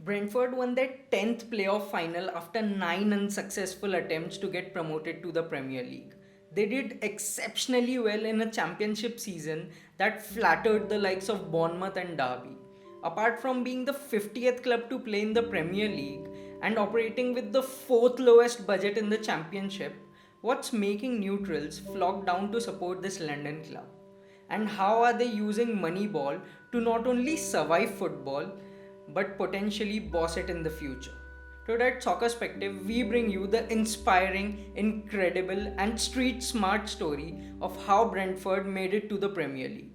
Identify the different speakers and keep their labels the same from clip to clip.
Speaker 1: Brentford won their 10th playoff final after 9 unsuccessful attempts to get promoted to the Premier League. They did exceptionally well in a championship season that flattered the likes of Bournemouth and Derby. Apart from being the 50th club to play in the Premier League and operating with the fourth lowest budget in the championship, what's making neutrals flock down to support this London club? And how are they using Moneyball to not only survive football but potentially boss it in the future? To that soccer perspective, we bring you the inspiring, incredible, and street smart story of how Brentford made it to the Premier League.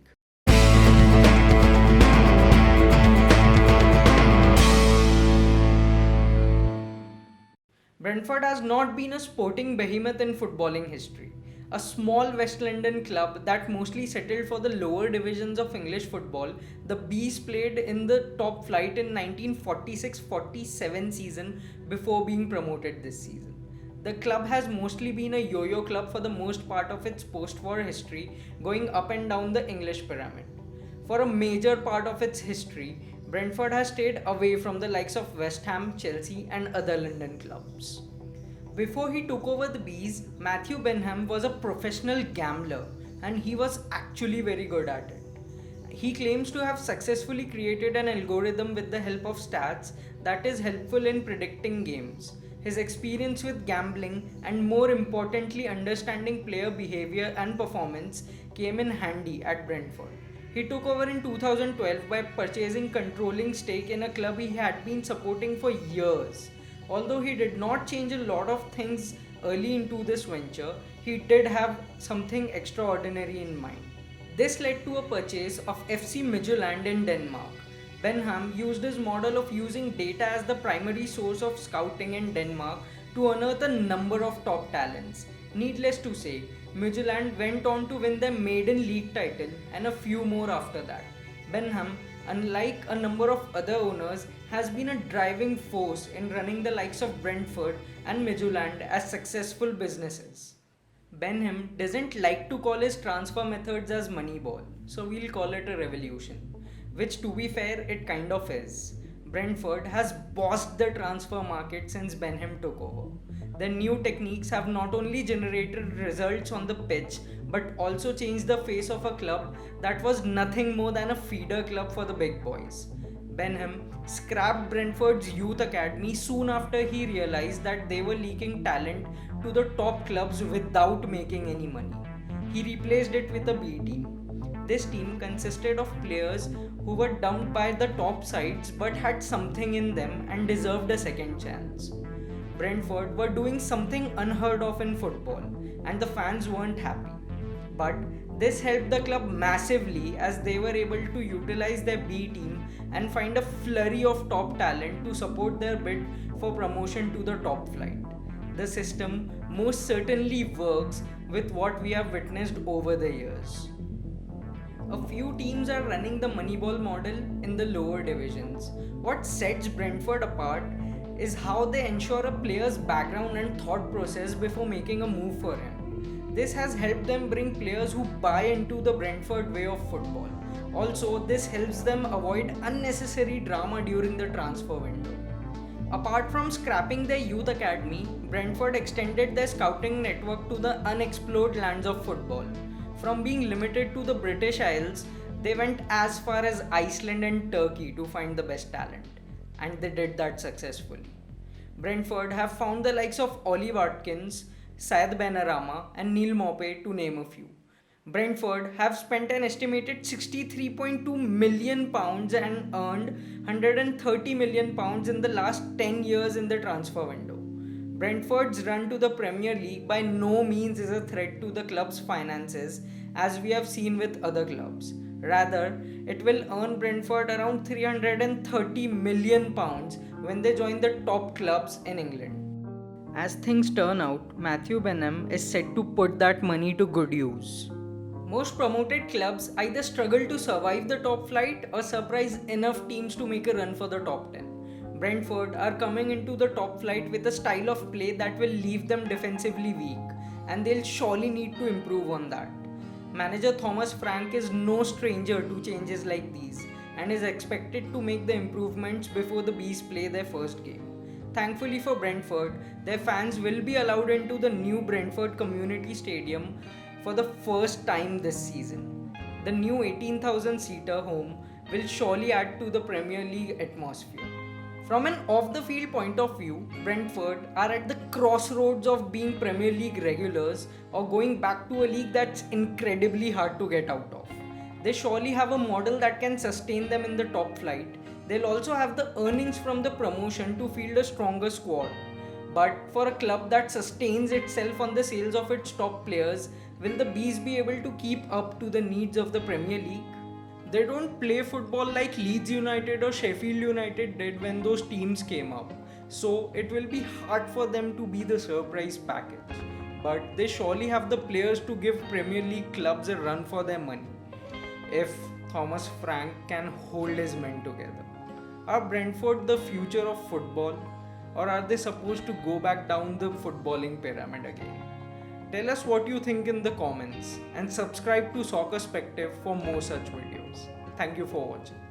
Speaker 1: Brentford has not been a sporting behemoth in footballing history. A small West London club that mostly settled for the lower divisions of English football, the Bees played in the top flight in 1946-47 season before being promoted this season. The club has mostly been a yo-yo club for the most part of its post-war history, going up and down the English pyramid. For a major part of its history, Brentford has stayed away from the likes of West Ham, Chelsea, and other London clubs. Before he took over the Bees, Matthew Benham was a professional gambler and he was actually very good at it. He claims to have successfully created an algorithm with the help of stats that is helpful in predicting games. His experience with gambling and, more importantly, understanding player behavior and performance came in handy at Brentford. He took over in 2012 by purchasing controlling stake in a club he had been supporting for years. Although he did not change a lot of things early into this venture, he did have something extraordinary in mind. This led to a purchase of FC Midtjylland in Denmark. Benham used his model of using data as the primary source of scouting in Denmark to unearth a number of top talents. Needless to say, Midtjylland went on to win their maiden league title and a few more after that. Benham, unlike a number of other owners, has been a driving force in running the likes of Brentford and Midtjylland as successful businesses. Benham doesn't like to call his transfer methods as Moneyball, so we'll call it a revolution. Which, to be fair, it kind of is. Brentford has bossed the transfer market since Benham took over. The new techniques have not only generated results on the pitch but also changed the face of a club that was nothing more than a feeder club for the big boys. Benham scrapped Brentford's youth academy soon after he realized that they were leaking talent to the top clubs without making any money. He replaced it with a B team. This team consisted of players who were dumped by the top sides but had something in them and deserved a second chance. Brentford were doing something unheard of in football, and the fans weren't happy. But this helped the club massively as they were able to utilize their B team and find a flurry of top talent to support their bid for promotion to the top flight. The system most certainly works with what we have witnessed over the years. A few teams are running the Moneyball model in the lower divisions. What sets Brentford apart is how they ensure a player's background and thought process before making a move for him. This has helped them bring players who buy into the Brentford way of football. Also, this helps them avoid unnecessary drama during the transfer window. Apart from scrapping their youth academy, Brentford extended their scouting network to the unexplored lands of football. From being limited to the British Isles, they went as far as Iceland and Turkey to find the best talent, and they did that successfully. Brentford have found the likes of Ollie Watkins, Syed Benrahma, and Neil Maupay to name a few. Brentford have spent an estimated £63.2 million and earned £130 million in the last 10 years in the transfer window. Brentford's run to the Premier League by no means is a threat to the club's finances, as we have seen with other clubs. Rather, it will earn Brentford around £330 million when they join the top clubs in England. As things turn out, Matthew Benham is set to put that money to good use. Most promoted clubs either struggle to survive the top flight or surprise enough teams to make a run for the top 10. Brentford are coming into the top flight with a style of play that will leave them defensively weak, and they'll surely need to improve on that. Manager Thomas Frank is no stranger to changes like these. and is expected to make the improvements before the Bees play their first game. Thankfully for Brentford, their fans will be allowed into the new Brentford Community Stadium for the first time this season. The new 18,000 seater home will surely add to the Premier League atmosphere. From an off the field point of view, Brentford are at the crossroads of being Premier League regulars or going back to a league that's incredibly hard to get out of. They surely have a model that can sustain them in the top flight. They'll also have the earnings from the promotion to field a stronger squad. But for a club that sustains itself on the sales of its top players, will the Bees be able to keep up to the needs of the Premier League? They don't play football like Leeds United or Sheffield United did when those teams came up. So it will be hard for them to be the surprise package. But they surely have the players to give Premier League clubs a run for their money, if Thomas Frank can hold his men together. Are Brentford the future of football, or are they supposed to go back down the footballing pyramid again? Tell us what you think in the comments and subscribe to Soccerspective for more such videos. Thank you for watching.